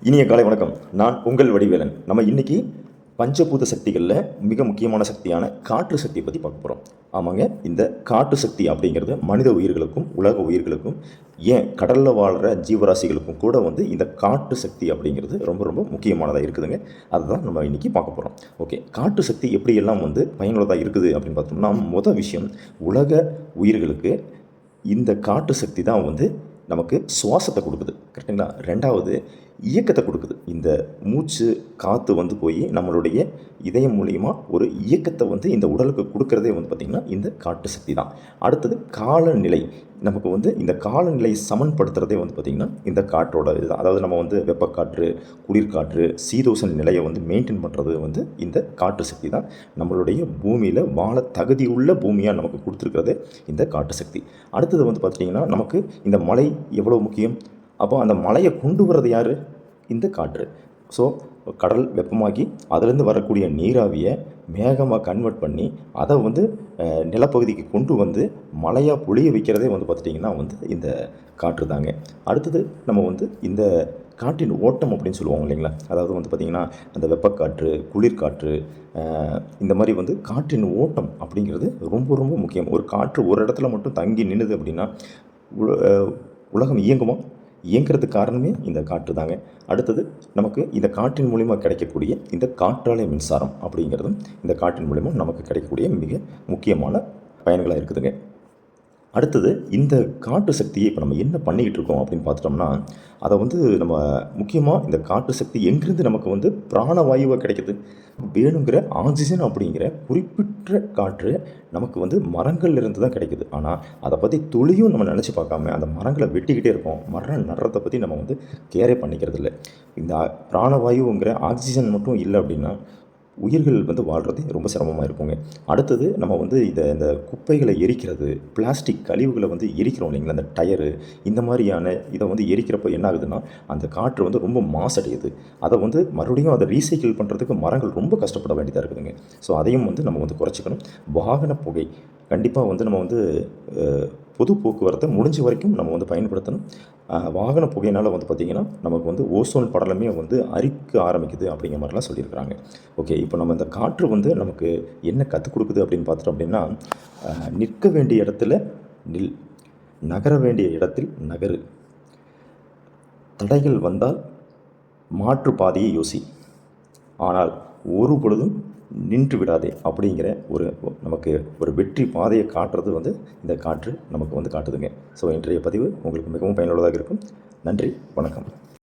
இனிய காலை வணக்கம். நான் உங்கள் வடிவேலன். நம்ம இன்னைக்கு பஞ்சபூத சக்திகளில் மிக முக்கியமான சக்தியான காற்று சக்தியை பற்றி பார்க்க போகிறோம். ஆமாங்க, இந்த காற்று சக்தி அப்படிங்கிறது மனித உயிர்களுக்கும் உலக உயிர்களுக்கும் ஏன் கடலில் வாழ்கிற ஜீவராசிகளுக்கும் கூட இந்த காற்று சக்தி அப்படிங்கிறது ரொம்ப ரொம்ப முக்கியமானதாக இருக்குதுங்க. அதுதான் நம்ம இன்றைக்கி பார்க்க போகிறோம். ஓகே, காற்று சக்தி எப்படியெல்லாம் பயனுள்ளதாக இருக்குது அப்படின்னு பார்த்தோம்னா, மொதல் விஷயம், உலக உயிர்களுக்கு இந்த காற்று சக்தி தான் நமக்கு சுவாசத்தை கொடுக்குது, கரெக்டுங்களா? ரெண்டாவது, இயக்கத்தை கொடுக்குது. இந்த மூச்சு காற்று போய் நம்மளுடைய இதயம் மூலிமா ஒரு இயக்கத்தை இந்த உடலுக்கு கொடுக்குறதே பார்த்திங்கன்னா இந்த காற்று சக்தி தான். அடுத்தது காலநிலை. நமக்கு இந்த காலநிலை சமன்படுத்துகிறதே பார்த்திங்கன்னா இந்த காற்றோட இதுதான். அதாவது நம்ம வெப்பக்காற்று, குளிர்காற்று, சீதோஷண நிலையை மெயின்டைன் பண்ணுறது இந்த காற்று சக்தி தான். நம்மளுடைய பூமியில் வாழ தகுதியுள்ள பூமியாக நமக்கு கொடுத்துருக்கிறதே இந்த காற்று சக்தி. அடுத்தது பார்த்திங்கன்னா நமக்கு இந்த மழை எவ்வளோ முக்கியம். அப்போ அந்த மழையை கொண்டு வர்றது யார்? இந்த காற்று. ஸோ கடல் வெப்பமாகி அதிலேருந்து வரக்கூடிய நீராவியை மேகமாக கன்வெர்ட் பண்ணி அதை நிலப்பகுதிக்கு கொண்டு மழையாக பொழிய வைக்கிறதே பார்த்துட்டிங்கன்னா இந்த காற்று தாங்க. அடுத்தது நம்ம இந்த காற்றின் ஓட்டம் அப்படின்னு சொல்லுவாங்க இல்லைங்களா? அதாவது பார்த்திங்கன்னா அந்த வெப்பக்காற்று, குளிர்காற்று, இந்த மாதிரி காற்றின் ஓட்டம் அப்படிங்கிறது ரொம்ப ரொம்ப முக்கியம். ஒரு காற்று ஒரு இடத்துல மட்டும் தங்கி நின்றுது அப்படின்னா உலகம் இயங்குமா? இயங்கிறதுக்கு காரணமே இந்த காற்று தாங்க. அடுத்தது நமக்கு இந்த காற்றின் மூலிமா கிடைக்கக்கூடிய இந்த காற்றாலை மின்சாரம் அப்படிங்கிறதும் இந்த காற்றின் மூலிமா நமக்கு கிடைக்கக்கூடிய மிக முக்கியமான பயன்களாக இருக்குதுங்க. அடுத்தது, இந்த காற்று சக்தியை இப்போ நம்ம என்ன பண்ணிக்கிட்டு இருக்கோம் அப்படின்னு பார்த்துட்டோம்னா, அதை நம்ம முக்கியமாக இந்த காற்று சக்தி எங்கிருந்து நமக்கு பிராணவாயுவாக கிடைக்கிது. வேணுங்கிற ஆக்சிஜன் அப்படிங்கிற குறிப்பிட்ட காற்று நமக்கு மரங்கள்லேருந்து தான் கிடைக்குது. ஆனால் அதை பற்றி துளியும் நம்ம நினச்சி பார்க்காம அந்த மரங்களை வெட்டிக்கிட்டே இருக்கோம். மரம் நடுறதை பற்றி நம்ம கேரே பண்ணிக்கிறது இல்லை. இந்த பிராணவாயுங்கிற ஆக்சிஜன் மட்டும் இல்லை அப்படின்னா உயிர்கள் வாழ்கிறதே ரொம்ப சிரமமாக இருக்குங்க. அடுத்தது நம்ம இந்த குப்பைகளை எரிக்கிறது, பிளாஸ்டிக் கழிவுகளை எரிக்கிறோம் இல்லைங்களா? அந்த டயரு இந்த மாதிரியான இதை எரிக்கிறப்போ என்ன ஆகுதுன்னா அந்த காற்று ரொம்ப மாசடையுது. அதை மறுபடியும் அதை ரீசைக்கிள் பண்ணுறதுக்கு மரங்கள் ரொம்ப கஷ்டப்பட வேண்டியதாக இருக்குதுங்க. ஸோ அதையும் நம்ம குறைச்சிக்கணும். வாகன புகை கண்டிப்பாக நம்ம பொது போக்குவரத்தை முடிஞ்ச வரைக்கும் நம்ம பயன்படுத்தணும். வாகன புகையினால் பார்த்திங்கன்னா நமக்கு ஓசோன் படலமே அரிக்க ஆரம்பிக்குது அப்படிங்கிற மாதிரிலாம் சொல்லியிருக்கிறாங்க. ஓகே, இப்போ நம்ம இந்த காற்று நமக்கு என்ன கற்றுக் கொடுக்குது அப்படின்னு பார்த்துட்டோம் அப்படின்னா, நிற்க வேண்டிய இடத்துல நில், நகர வேண்டிய இடத்தில் நகரு, தடைகள் வந்தால் மாற்று பாதையை யோசி, ஆனால் ஒரு பொழுதும் நின்று விடாதே அப்படிங்கிற நமக்கு ஒரு வெற்றி பாதையை காட்டுறது இந்த காற்று நமக்கு காட்டுதுங்க. ஸோ இன்றைய பதிவு உங்களுக்கு மிகவும் பயனுள்ளதாக இருக்கும். நன்றி, வணக்கம்.